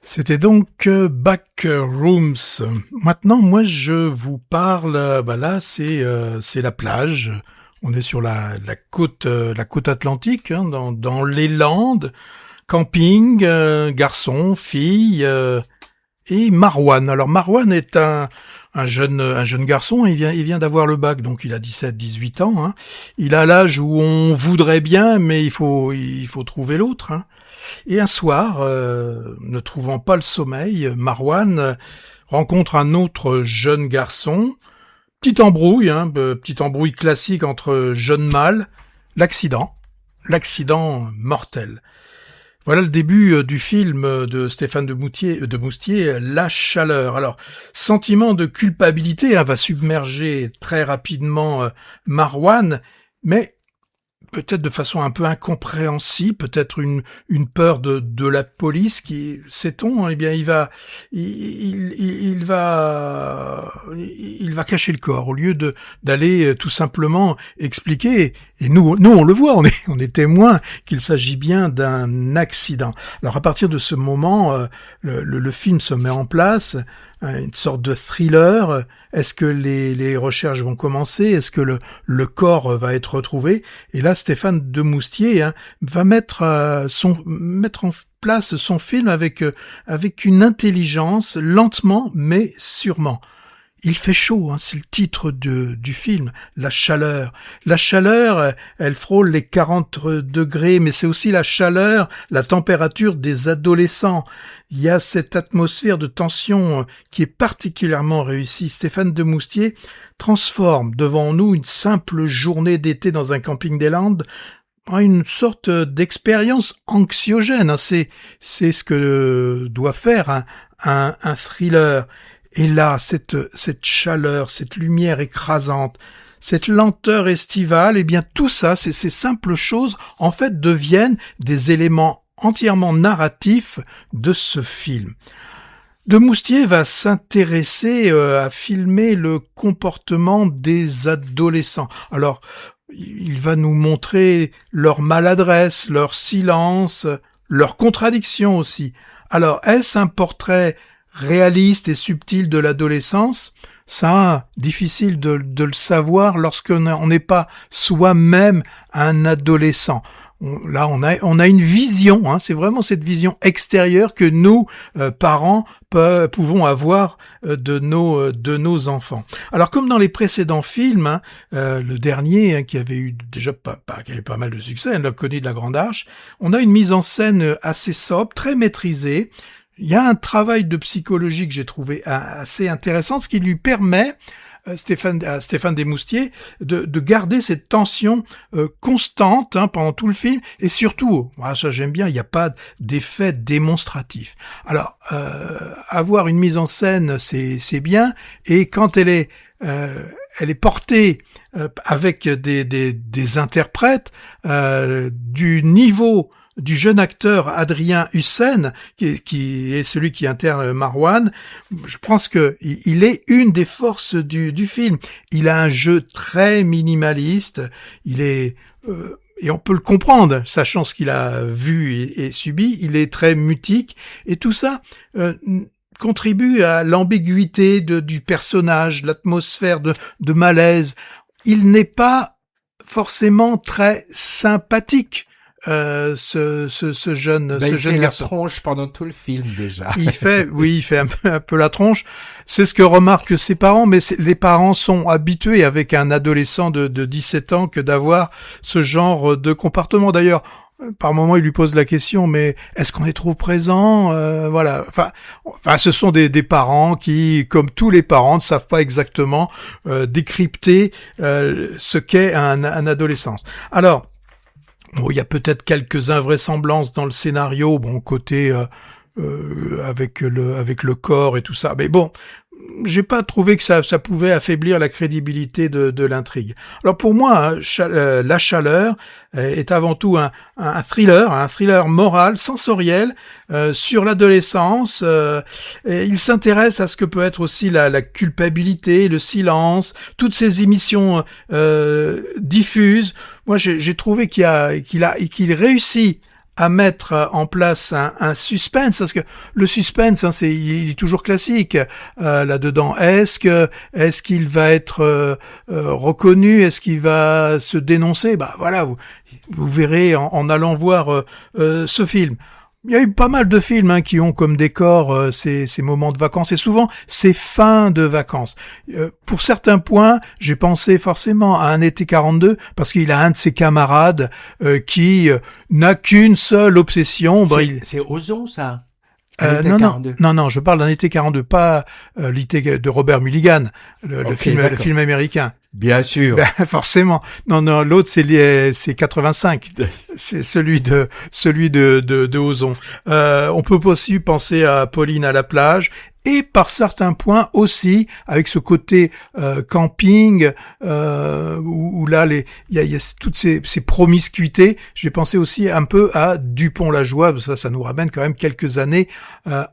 C'était donc Backrooms. Maintenant, moi, je vous parle. Là, c'est la plage. On est sur la côte atlantique, hein, dans les Landes. Camping, garçon, fille et Marwan. Alors Marwan est un jeune garçon. Il vient d'avoir le bac, donc il a 17-18 ans. Hein. Il a l'âge où on voudrait bien, mais il faut trouver l'autre. Hein. Et un soir, ne trouvant pas le sommeil, Marwan rencontre un autre jeune garçon. Petite embrouille classique entre jeunes mâles. L'accident mortel. Voilà le début du film de Stéphane de Moustier, La Chaleur. Alors, sentiment de culpabilité va submerger très rapidement Marwan, mais peut-être de façon un peu incompréhensible, peut-être une peur de la police qui, sait-on, eh bien il va cacher le corps au lieu d'aller tout simplement expliquer. Et nous on le voit, on est témoin qu'il s'agit bien d'un accident. Alors à partir de ce moment, le film se met en place, une sorte de thriller. Est-ce que les recherches vont commencer? Est-ce que le corps va être retrouvé? Et là, Stéphane de Moustier va mettre en place son film avec une intelligence, lentement mais sûrement. Il fait chaud, hein, c'est le titre du film, La Chaleur. La chaleur, elle frôle les 40 degrés, mais c'est aussi la chaleur, la température des adolescents. Il y a cette atmosphère de tension qui est particulièrement réussie. Stéphane de Moustier transforme devant nous une simple journée d'été dans un camping des Landes en une sorte d'expérience anxiogène. Hein. C'est ce que doit faire un thriller. Et là, cette chaleur, cette lumière écrasante, cette lenteur estivale, eh bien tout ça, ces simples choses, en fait, deviennent des éléments entièrement narratifs de ce film. De Moustier va s'intéresser à filmer le comportement des adolescents. Alors, il va nous montrer leur maladresse, leur silence, leur contradiction aussi. Alors, est-ce un portrait réaliste et subtil de l'adolescence? Ça, difficile de le savoir lorsqu'on n'est pas soi-même un adolescent. On a une vision, hein, c'est vraiment cette vision extérieure que nous, parents, pouvons avoir de nos enfants. Alors comme dans les précédents films, hein, le dernier, hein, qui avait eu déjà qui avait pas mal de succès, le Connu de la Grande Arche, on a une mise en scène assez sobre, très maîtrisée. Il y a un travail de psychologie que j'ai trouvé assez intéressant, ce qui lui permet, Stéphane Desmoustiers, de garder cette tension constante, hein, pendant tout le film, et surtout, ça j'aime bien, il n'y a pas d'effet démonstratif. Alors, avoir une mise en scène, c'est bien, et quand elle est portée avec des interprètes du niveau du jeune acteur Adrien Hussein, qui est celui qui incarne Marwan, je pense que il est une des forces du film. Il a un jeu très minimaliste, il est et on peut le comprendre, sachant ce qu'il a vu et subi, il est très mutique, et tout ça contribue à l'ambiguïté du personnage, l'atmosphère de malaise. Il n'est pas forcément très sympathique. Ce jeune fait garçon. La tronche pendant tout le film déjà. Il fait un peu la tronche. C'est ce que remarquent ses parents, mais les parents sont habitués avec un adolescent de 17 ans que d'avoir ce genre de comportement. D'ailleurs, par moment, il lui pose la question, mais est-ce qu'on est trop présent? Voilà. Enfin, ce sont des parents qui, comme tous les parents, ne savent pas exactement décrypter ce qu'est un adolescence. Alors, bon, il y a peut-être quelques invraisemblances dans le scénario, côté avec le corps et tout ça. Mais bon, j'ai pas trouvé que ça pouvait affaiblir la crédibilité de l'intrigue. Alors pour moi, La Chaleur est avant tout un thriller moral, sensoriel, sur l'adolescence. Et il s'intéresse à ce que peut être aussi la culpabilité, le silence, toutes ces émissions diffuses. Moi, j'ai trouvé qu'il réussit à mettre en place un suspense, parce que le suspense, hein, il est toujours classique là-dedans. Est-ce qu'il va être reconnu? Est-ce qu'il va se dénoncer? Bah voilà, vous verrez en allant voir ce film. Il y a eu pas mal de films qui ont comme décor ces moments de vacances et souvent ces fins de vacances. Pour certains points, j'ai pensé forcément à Un été 42 parce qu'il a un de ses camarades qui n'a qu'une seule obsession. C'est Ozon, ça. Non, je parle d'Un été 42, pas l'été de Robert Mulligan, le film américain. Bien sûr. Ben, forcément. Non, l'autre c'est 85. C'est celui de Ozon. On peut aussi penser à Pauline à la plage et par certains points aussi avec ce côté camping où là il y a toutes ces promiscuités. J'ai pensé aussi un peu à Dupont-la-Joie, ça nous ramène quand même quelques années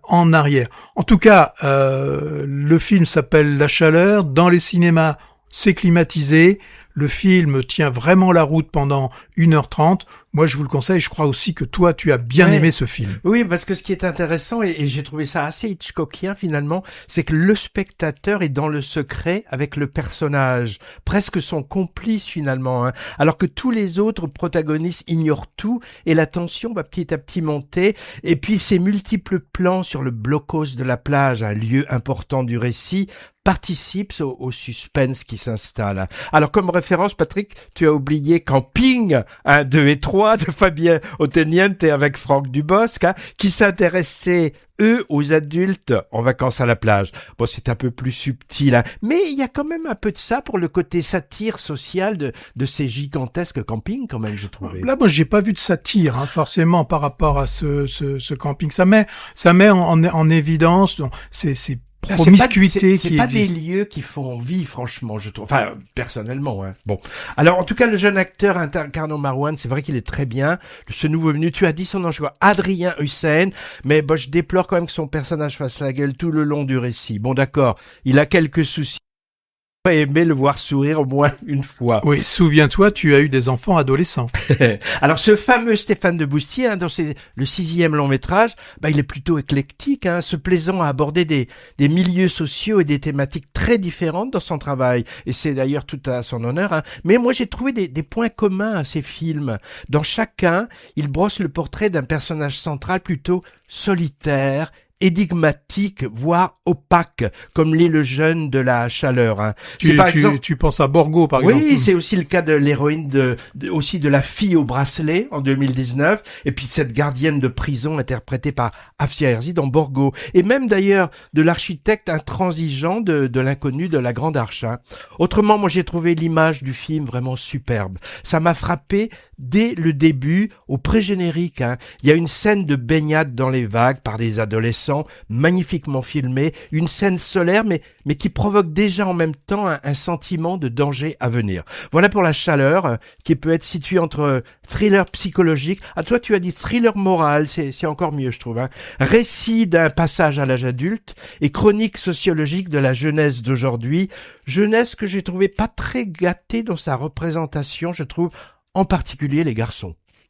en arrière. En tout cas, le film s'appelle La Chaleur. Dans les cinémas, c'est climatisé. Le film tient vraiment la route pendant 1h30. Moi, je vous le conseille. Je crois aussi que toi, tu as bien aimé ce film. Oui, parce que ce qui est intéressant, et j'ai trouvé ça assez Hitchcockien finalement, c'est que le spectateur est dans le secret avec le personnage, presque son complice finalement, hein, alors que tous les autres protagonistes ignorent tout et la tension va petit à petit monter. Et puis ces multiples plans sur le blocos de la plage, un lieu important du récit, participent au suspense qui s'installe. Alors comme référence, Patrick, tu as oublié Camping 1, 2 et 3 de Fabien Otteniente avec Franck Dubosc, hein, qui s'intéressaient eux aux adultes en vacances à la plage. Bon, c'est un peu plus subtil, hein, mais il y a quand même un peu de ça pour le côté satire social de ces gigantesques campings quand même, je trouvais. Là, moi, j'ai pas vu de satire, hein, forcément, par rapport à ce camping. Ça met en évidence, c'est promiscuité c'est pas des lieux qui font envie, franchement, je trouve. Enfin, personnellement, hein. Bon. Alors, en tout cas, le jeune acteur incarnant Marwan, c'est vrai qu'il est très bien. Ce nouveau venu, tu as dit son nom, je crois, Adrien Hussein. Mais bon, je déplore quand même que son personnage fasse la gueule tout le long du récit. Bon, d'accord. Il a quelques soucis. J'aurais aimé le voir sourire au moins une fois. Oui, souviens-toi, tu as eu des enfants adolescents. Alors, ce fameux Stéphane de Boustier, hein, dans le 6e long métrage, il est plutôt éclectique, hein, se plaisant à aborder des milieux sociaux et des thématiques très différentes dans son travail. Et c'est d'ailleurs tout à son honneur, hein. Mais moi, j'ai trouvé des points communs à ces films. Dans chacun, il brosse le portrait d'un personnage central plutôt solitaire, énigmatique, voire opaque, comme l'est le jeune de La Chaleur. Hein. Tu penses à Borgo, par exemple. Oui, c'est aussi le cas de l'héroïne aussi de La Fille au bracelet en 2019, et puis cette gardienne de prison interprétée par Afia Herzi dans Borgo, et même d'ailleurs de l'architecte intransigeant de l'inconnu de la Grande Arche. Hein. Autrement, moi j'ai trouvé l'image du film vraiment superbe. Ça m'a frappé dès le début, au pré-générique. Hein. Il y a une scène de baignade dans les vagues par des adolescents, magnifiquement filmé, une scène solaire mais qui provoque déjà en même temps un sentiment de danger à venir. Voilà pour La Chaleur, qui peut être située entre thriller psychologique, toi tu as dit thriller moral, c'est encore mieux je trouve, hein. Récit d'un passage à l'âge adulte et chronique sociologique de la jeunesse d'aujourd'hui, jeunesse que j'ai trouvé pas très gâtée dans sa représentation, je trouve, en particulier les garçons.